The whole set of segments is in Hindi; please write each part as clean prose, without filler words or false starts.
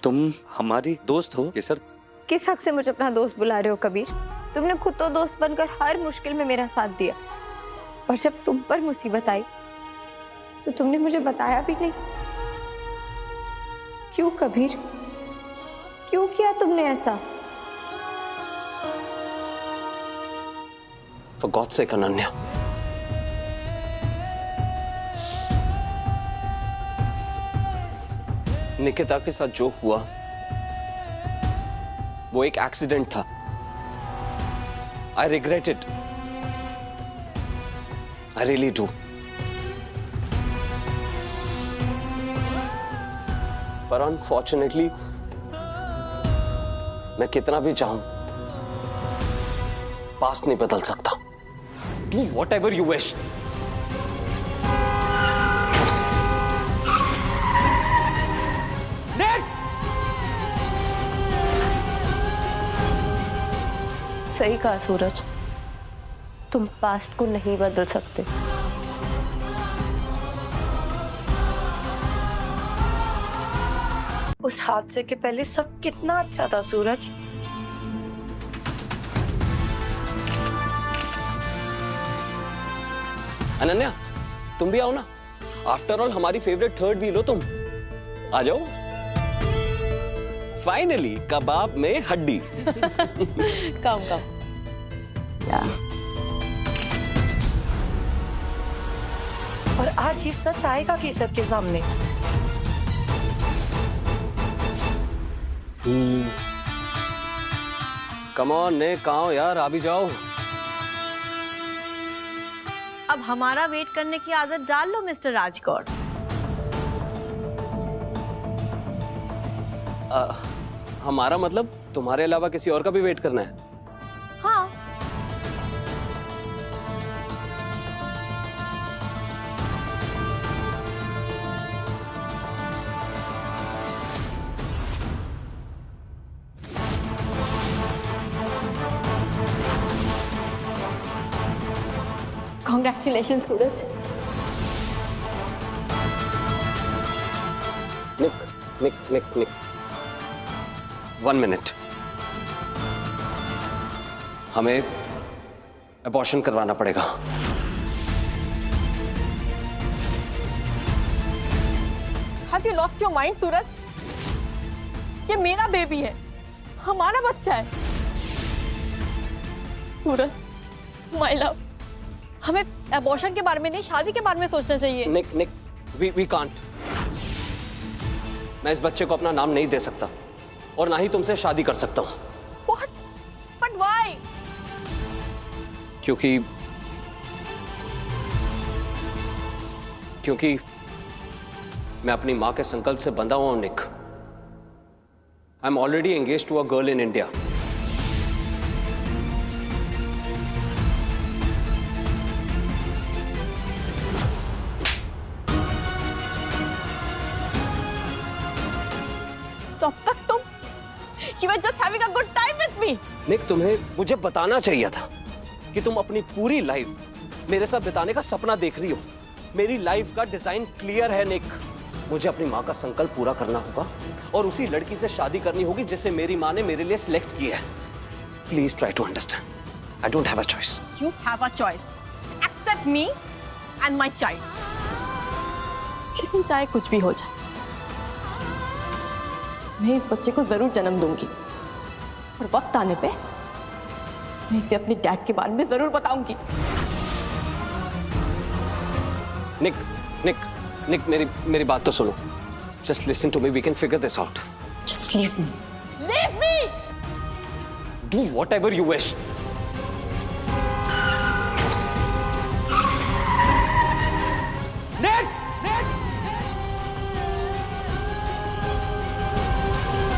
तुम हमारी दोस्त हो केसर। किस हक से मुझे अपना दोस्त बुला रहे हो कबीर? तुमने खुद तो दोस्त बनकर हर मुश्किल में मेरा साथ दिया, और जब तुम पर मुसीबत आई तो तुमने मुझे बताया भी नहीं। क्यों कबीर, क्यों किया तुमने ऐसा? For God's sake, Ananya, Nikita के साथ जो हुआ वो एक एक्सीडेंट था। I regret it. I really do. पर अनफॉर्चुनेटली मैं कितना भी चाहूं पास्ट नहीं बदल सकता। Do whatever you wish. सही कहा सूरज, तुम पास्ट को नहीं बदल सकते। उस हादसे के पहले सब कितना अच्छा था सूरज। अनन्या, तुम भी आओ ना। आफ्टर ऑल हमारी फेवरेट थर्ड व्हील हो तुम। आ जाओ। फाइनली कबाब में हड्डी। कम कम। और आज ये सच आएगा केसर के सामने। कम ऑन ने कहा यार, आ भी जाओ। अब हमारा वेट करने की आदत डाल लो मिस्टर राजकौर। हमारा मतलब तुम्हारे अलावा किसी और का भी वेट करना है? हाँ। Congratulations सूरज। निक 1 मिनट। हमें अबॉर्शन करवाना पड़ेगा। Have you lost your mind, सूरज? ये मेरा बेबी है, हमारा बच्चा है। सूरज, my love, हमें अबॉर्शन के बारे में नहीं, शादी के बारे में सोचना चाहिए। निक, we can't। मैं इस बच्चे को अपना नाम नहीं दे सकता और ना ही तुमसे शादी कर सकता हूं। What? But why? क्योंकि मैं अपनी मां के संकल्प से बंधा हुआ हूं Nick. I am already engaged to a girl in India. तो अब तक तुम You were just having a good time with me. निक, तुम्हें मुझे बताना चाहिए था कि तुम अपनी पूरी लाइफ मेरे साथ बिताने का सपना देख रही हो। मेरी लाइफ का डिजाइन क्लियर है निक। मुझे अपनी माँ का संकल्प पूरा करना होगा और उसी लड़की से शादी करनी होगी जिसे मेरी माँ ने मेरे लिए सिलेक्ट किया है। Please try to understand. I don't have a choice. You have a choice. Accept me and my child. लेकिन चाहे कुछ भी हो जाए, मैं इस बच्चे को जरूर जन्म दूंगी और वक्त आने पे मैं इसे अपने डैड के बारे में जरूर बताऊंगी। निक, मेरी बात तो सुनो। Just listen to me. We can figure this out. Just leave me. Leave me. Do whatever you wish.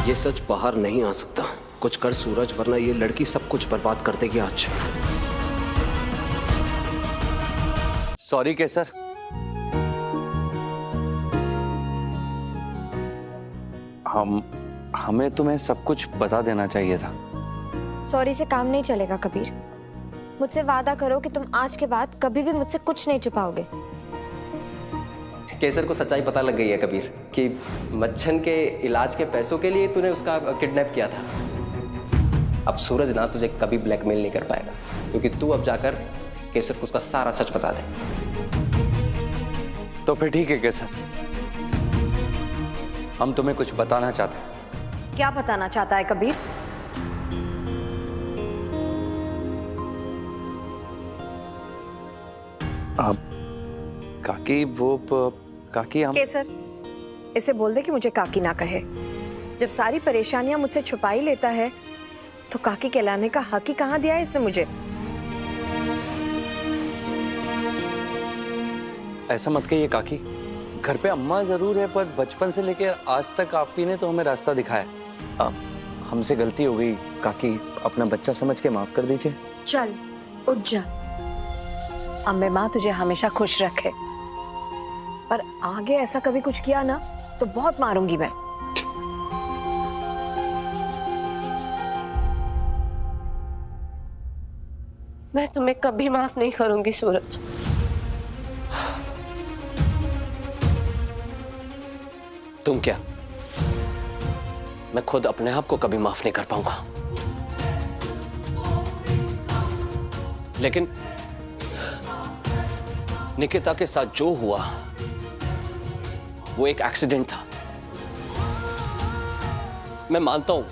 ये सच बाहर नहीं आ सकता। कुछ कर सूरज, वरना ये लड़की सब कुछ बर्बाद कर देगी आज। सॉरी केसर। हमें तुम्हें सब कुछ बता देना चाहिए था। सॉरी से काम नहीं चलेगा कबीर। मुझसे वादा करो कि तुम आज के बाद कभी भी मुझसे कुछ नहीं छुपाओगे। केसर को सच्चाई पता लग गई है कबीर कि मच्छन के इलाज के पैसों के लिए तूने उसका किडनैप किया था। अब सूरज ना तुझे कभी ब्लैकमेल नहीं कर पाएगा, क्योंकि तू अब जाकर केसर को उसका सारा सच बता दे। तो फिर ठीक है केसर, हम तुम्हें कुछ बताना चाहते हैं। क्या बताना चाहता है कबीर? काकी काकी हम केसर, इसे बोल दे कि मुझे काकी ना कहे। जब सारी परेशानियां मुझसे छुपा ही लेता है तो काकी कहलाने का हक ही कहाँ दिया है इसने मुझे। ऐसा मत कहिए काकी, घर पे अम्मा जरूर है पर बचपन से लेकर आज तक आप ही ने तो हमें रास्ता दिखाया। हमसे गलती हो गई काकी, अपना बच्चा समझ के माफ कर दीजिए। चल उठ जा, अम्बे माँ तुझे हमेशा खुश रखे, पर आगे ऐसा कभी कुछ किया ना तो बहुत मारूंगी मैं। मैं तुम्हें कभी माफ नहीं करूंगी सूरज। तुम क्या, मैं खुद अपने आप को कभी माफ नहीं कर पाऊंगा। लेकिन निकिता के साथ जो हुआ वो एक एक्सीडेंट था। मैं मानता हूं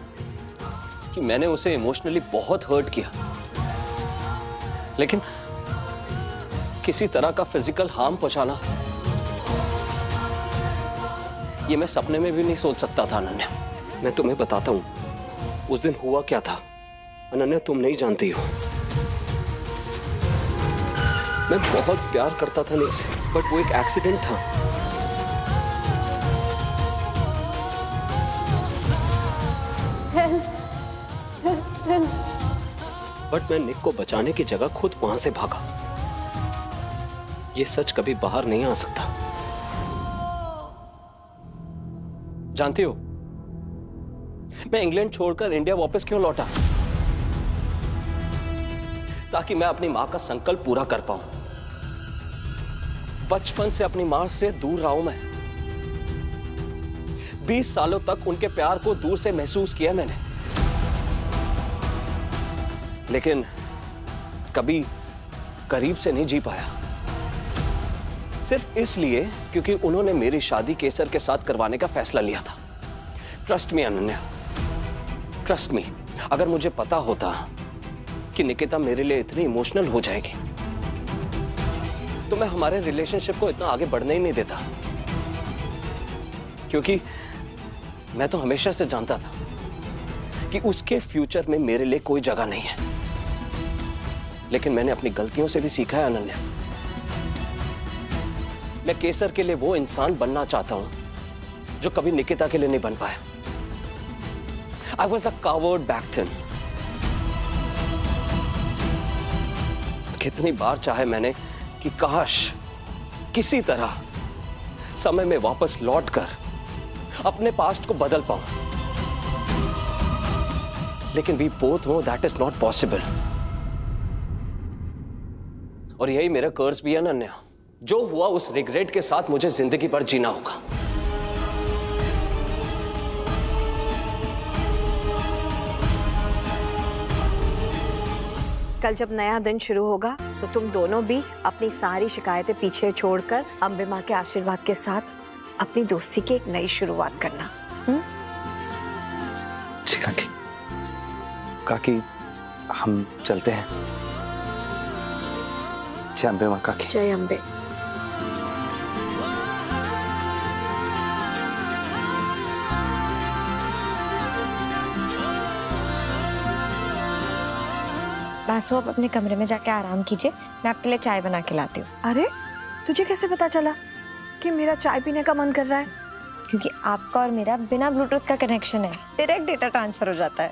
कि मैंने उसे इमोशनली बहुत हर्ट किया, लेकिन किसी तरह का फिजिकल हार्म पहुंचाना ये मैं सपने में भी नहीं सोच सकता था। अनन्या, मैं तुम्हें बताता हूं उस दिन हुआ क्या था। अनन्या, तुम नहीं जानती हो, मैं बहुत प्यार करता था निक से, बट वो एक एक्सीडेंट था। बट मैं निक को बचाने की जगह खुद वहां से भागा। ये सच कभी बाहर नहीं आ सकता। जानती हो, मैं इंग्लैंड छोड़कर इंडिया वापस क्यों लौटा? ताकि मैं अपनी मां का संकल्प पूरा कर पाऊं। बचपन से अपनी मां से दूर रहा हूं मैं। 20 सालों तक उनके प्यार को दूर से महसूस किया मैंने, लेकिन कभी करीब से नहीं जी पाया। सिर्फ इसलिए क्योंकि उन्होंने मेरी शादी केसर के साथ करवाने का फैसला लिया था। Trust me Ananya, trust me, अगर मुझे पता होता कि निकिता मेरे लिए इतनी इमोशनल हो जाएगी तो मैं हमारे रिलेशनशिप को इतना आगे बढ़ने ही नहीं देता। क्योंकि मैं तो हमेशा से जानता था कि उसके फ्यूचर में मेरे लिए कोई जगह नहीं है। लेकिन मैंने अपनी गलतियों से भी सीखा है अनन्या। मैं केसर के लिए वो इंसान बनना चाहता हूं जो कभी निकिता के लिए नहीं बन पाया। I was a coward back then. कितनी बार चाहे मैंने कि काश किसी तरह समय में वापस लौटकर अपने पास्ट को बदल पाऊं, लेकिन we both know that is not possible. और यही मेरा कर्ज भी है अनन्या। जो हुआ उस रिग्रेट के साथ मुझे जिंदगी भर जीना होगा। कल जब नया दिन शुरू होगा तो तुम दोनों भी अपनी सारी शिकायतें पीछे छोड़कर अम्बे माँ के आशीर्वाद के साथ अपनी दोस्ती की एक नई शुरुआत करना। जी काकी, काकी हम चलते हैं। जय अम्बे माँ काकी। जय अम्बे। बासु, आप अपने कमरे में जाके आराम कीजिए, मैं आपके लिए चाय बना के लाती हूँ। अरे तुझे कैसे पता चला कि मेरा चाय पीने का मन कर रहा है? क्योंकि आपका और मेरा बिना ब्लूटूथ का कनेक्शन है, डायरेक्ट डेटा ट्रांसफर हो जाता है।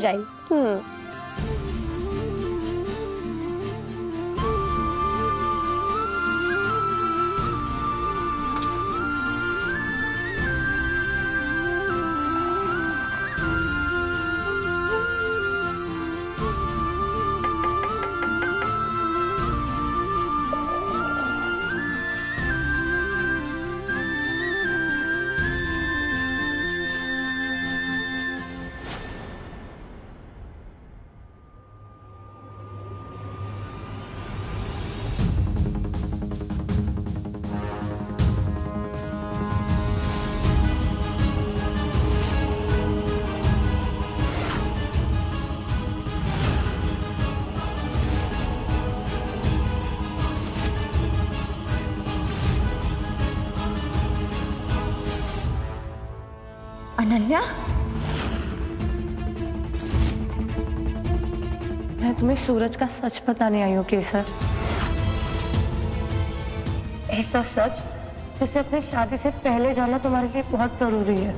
जाइए। अनन्या, मैं तुम्हें सूरज का सच बताने आई हूँ केसर। ऐसा सच जिसे अपनी शादी से पहले जानना तुम्हारे लिए बहुत जरूरी है,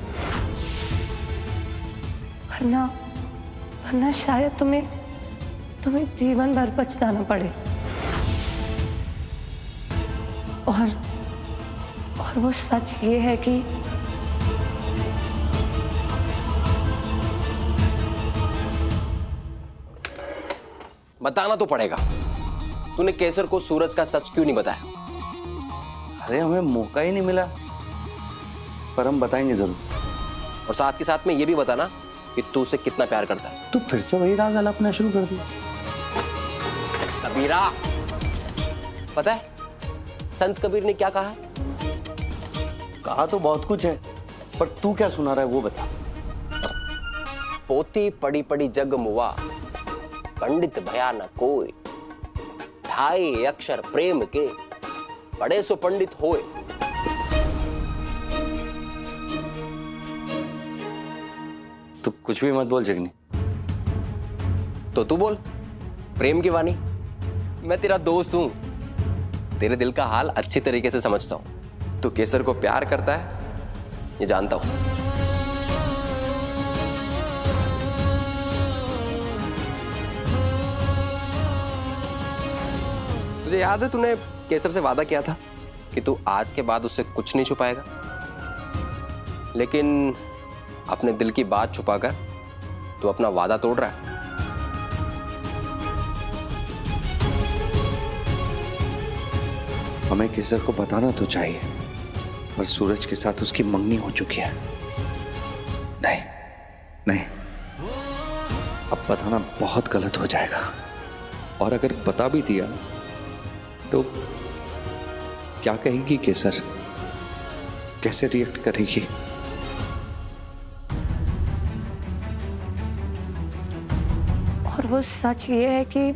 वरना शायद तुम्हें जीवन भर पछताना पड़े। और वो सच ये है कि बताना तो पड़ेगा। तूने केसर को सूरज का सच क्यों नहीं बताया? अरे हमें मौका ही नहीं मिला, पर हम बताएंगे जरूर। और साथ के साथ में ये भी बताना कि तू उसे कितना प्यार करता है। तू फिर से वही राग अलापना शुरू कर दिया। कबीरा, पता है संत कबीर ने क्या कहा है? कहा तो बहुत कुछ है, पर तू क्या सुना रहा है वो बता। पोती पड़ी पड़ी जग मुआ, पंडित भया न कोई, ढाई अक्षर प्रेम के, पढ़े सो पंडित होए। तू कुछ भी मत बोल जगनी। तो तू बोल, प्रेम की वाणी। मैं तेरा दोस्त हूं, तेरे दिल का हाल अच्छी तरीके से समझता हूं। तू केसर को प्यार करता है ये जानता हूं। तुझे याद है तूने केसर से वादा किया था कि तू आज के बाद उससे कुछ नहीं छुपाएगा, लेकिन अपने दिल की बात छुपाकर तू अपना वादा तोड़ रहा है। हमें केसर को बताना तो चाहिए, पर सूरज के साथ उसकी मंगनी हो चुकी है। नहीं, अब बताना बहुत गलत हो जाएगा, और अगर बता भी दिया तो क्या कहेगी केसर, कैसे रिएक्ट करेगी? और वो सच ये है कि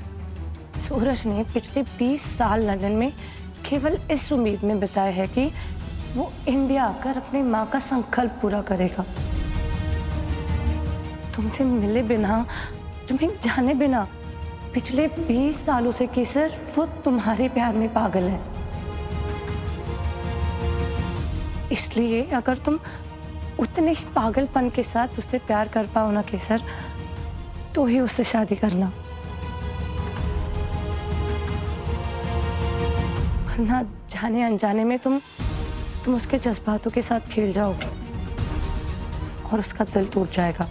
सूरज ने पिछले 20 साल लंदन में केवल इस उम्मीद में बिताए है कि वो इंडिया आकर अपनी माँ का संकल्प पूरा करेगा। तुमसे मिले बिना, तुम्हें जाने बिना पिछले 20 सालों से केसर वो तुम्हारे प्यार में पागल है। इसलिए अगर तुम उतने ही पागलपन के साथ उससे प्यार कर पाओ ना केसर, तो ही उससे शादी करना, वरना जाने अनजाने में तुम उसके जज्बातों के साथ खेल जाओगे और उसका दिल टूट जाएगा।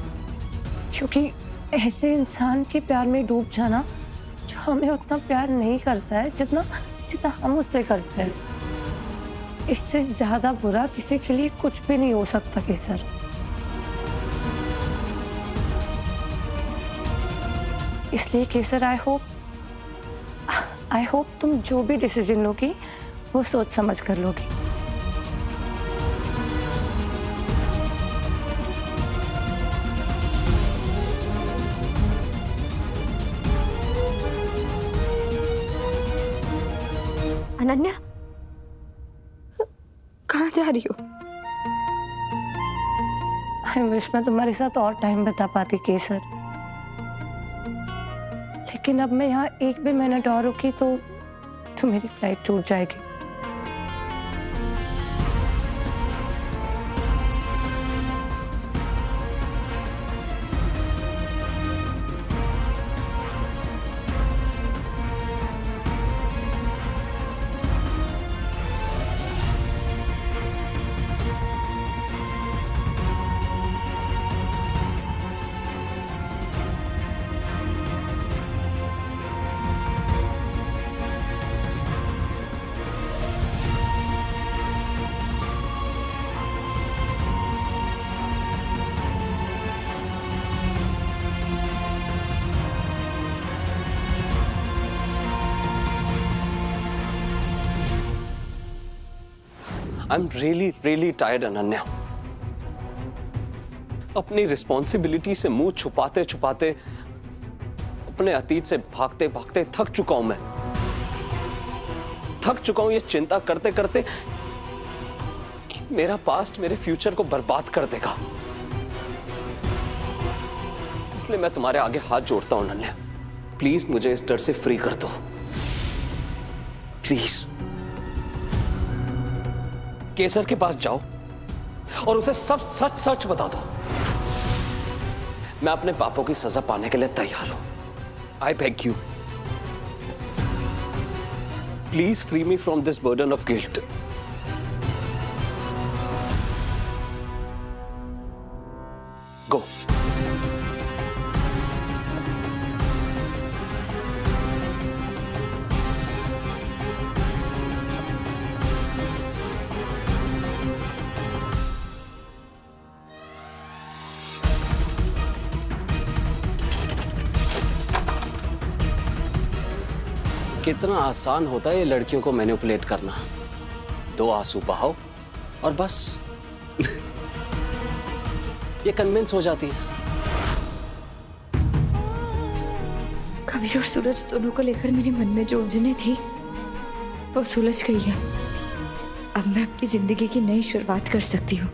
क्योंकि ऐसे इंसान के प्यार में डूब जाना जो हमें उतना प्यार नहीं करता है जितना हम उससे करते हैं, इससे ज्यादा बुरा किसी के लिए कुछ भी नहीं हो सकता केसर। इसलिए केसर आई होप तुम जो भी डिसीजन लोगी वो सोच समझ कर लोगी। अनन्या, कहाँ जा रही हो? आई विश मैं तुम्हारे साथ और टाइम बिता पाती केसर, लेकिन अब मैं यहाँ एक भी मिनट और रुकी तो मेरी फ्लाइट छूट जाएगी। I'm really tired, Ananya. अपनी रिस्पॉन्सिबिलिटी से मुंह छुपाते छुपाते, अपने अतीत से भागते भागते थक चुका हूं मैं। थक चुका हूं ये चिंता करते करते कि मेरा पास्ट मेरे फ्यूचर को बर्बाद कर देगा। इसलिए मैं तुम्हारे आगे हाथ जोड़ता हूं अनन्या, प्लीज मुझे इस डर से फ्री कर दो, प्लीज। केसर के पास जाओ और उसे सब सच सच बता दो। मैं अपने पापों की सजा पाने के लिए तैयार हूं। I beg you, please free me from this burden of guilt. Go. कितना आसान होता है ये लड़कियों को मैनिपुलेट करना। 2 आंसू बहाओ और बस ये कन्विंस हो जाती है। कबीर और सूरज दोनों को लेकर मेरे मन में जो उलझने थी वो सुलझ गई है। अब मैं अपनी जिंदगी की नई शुरुआत कर सकती हूँ।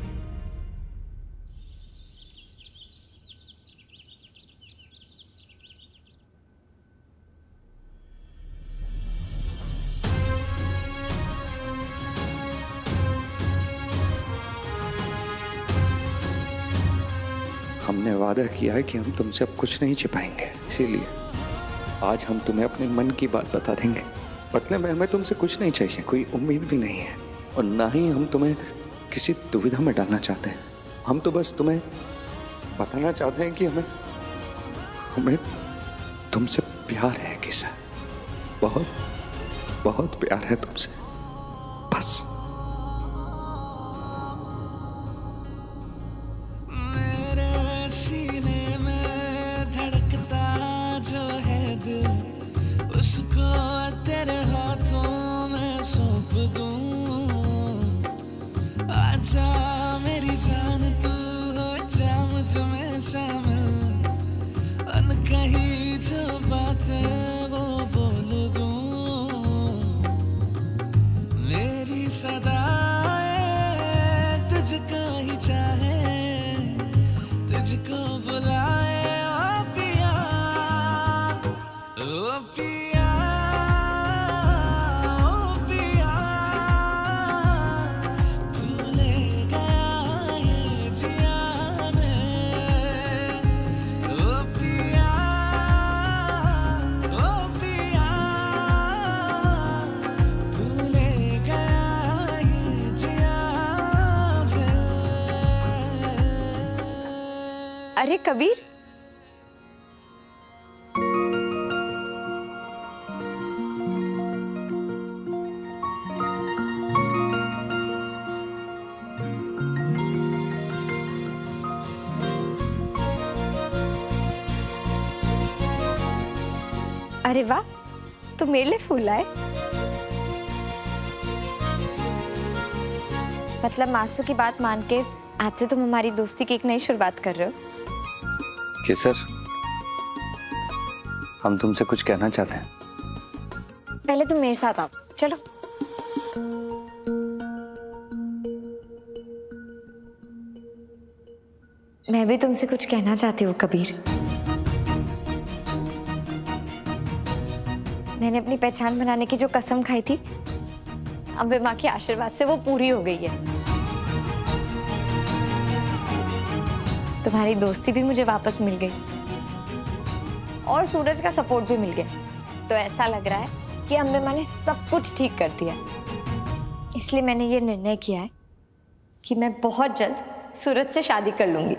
हमने वादा किया है कि हम तुमसे अब कुछ नहीं छिपाएंगे, इसीलिए आज हम तुम्हें अपने मन की बात बता देंगे। मतलब में हमें तुमसे कुछ नहीं चाहिए, कोई उम्मीद भी नहीं है, और ना ही हम तुम्हें किसी दुविधा में डालना चाहते हैं। हम तो बस तुम्हें बताना चाहते हैं कि हमें तुमसे प्यार है किसा, बहुत बहुत प्यार है तुमसे, बस। उसको तेरे हाथों में सौंप दूं। आजा मेरी जान तू हो जा मुझ में शामिल, अनकही जो बातें वो बोल दूं। मेरी सदाएं तुझको ही चाहे, तुझको बुलाए ओ पिया, ओ पिया, ओ पिया। तू ले गया ये जिया में, ओ पिया, ओ पिया। तू ले गया ये जिया में। अरे कबीर, अरे वाह, तुम मेरे लिए फूल लाए। मतलब मासू की बात मान के आज से तुम हमारी दोस्ती की एक नई शुरुआत कर रहे हो। केसर, हम तुमसे कुछ कहना चाहते हैं। पहले तुम मेरे साथ आओ, चलो। मैं भी तुमसे कुछ कहना चाहती हूँ कबीर। मैंने अपनी पहचान बनाने की जो कसम खाई थी, अम्बे माँ के आशीर्वाद से वो पूरी हो गई है। तुम्हारी दोस्ती भी मुझे वापस मिल गई और सूरज का सपोर्ट भी मिल गया। तो ऐसा लग रहा है कि अम्बे माँ ने सब कुछ ठीक कर दिया। इसलिए मैंने ये निर्णय किया है कि मैं बहुत जल्द सूरज से शादी कर लूंगी।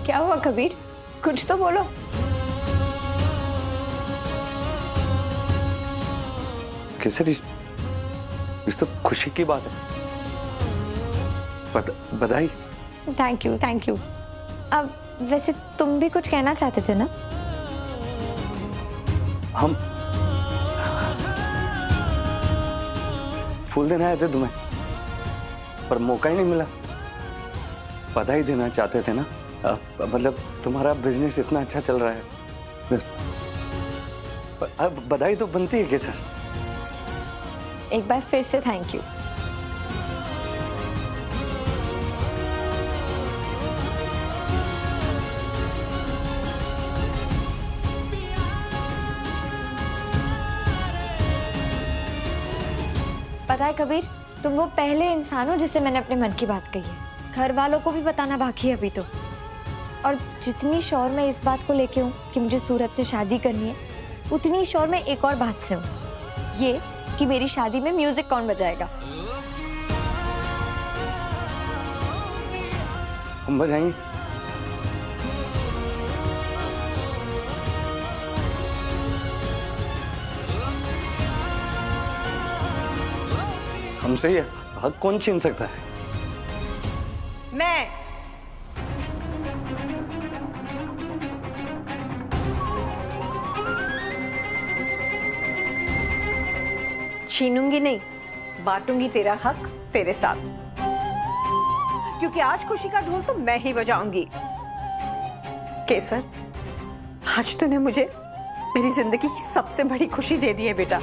क्या हुआ कबीर, कुछ तो बोलो। केसर, इस तो खुशी की बात है। बधाई। Thank you, thank you. अब वैसे तुम भी कुछ कहना चाहते थे ना? हम फूल देने आए थे तुम्हें, पर मौका ही नहीं मिला। बधाई देना चाहते थे ना। मतलब तुम्हारा बिजनेस इतना अच्छा चल रहा है, अब बधाई तो बनती है केसर। एक बार फिर से थैंक यू। पता है कबीर, तुम वो पहले इंसान हो जिससे मैंने अपने मन की बात कही है। घर वालों को भी बताना बाकी है अभी तो। और जितनी श्योर मैं इस बात को लेके हूँ कि मुझे सूरज से शादी करनी है, उतनी श्योर मैं एक और बात से हूँ, ये कि मेरी शादी में म्यूजिक कौन बजाएगा। हम बजाएंगे। हमसे ये हक कौन छीन सकता है? मैं। छीनूंगी नहीं, बांटूंगी तेरा हक तेरे साथ, क्योंकि आज खुशी का ढोल तो मैं ही बजाऊंगी। केसर, आज तूने मुझे मेरी जिंदगी की सबसे बड़ी खुशी दे दी है बेटा।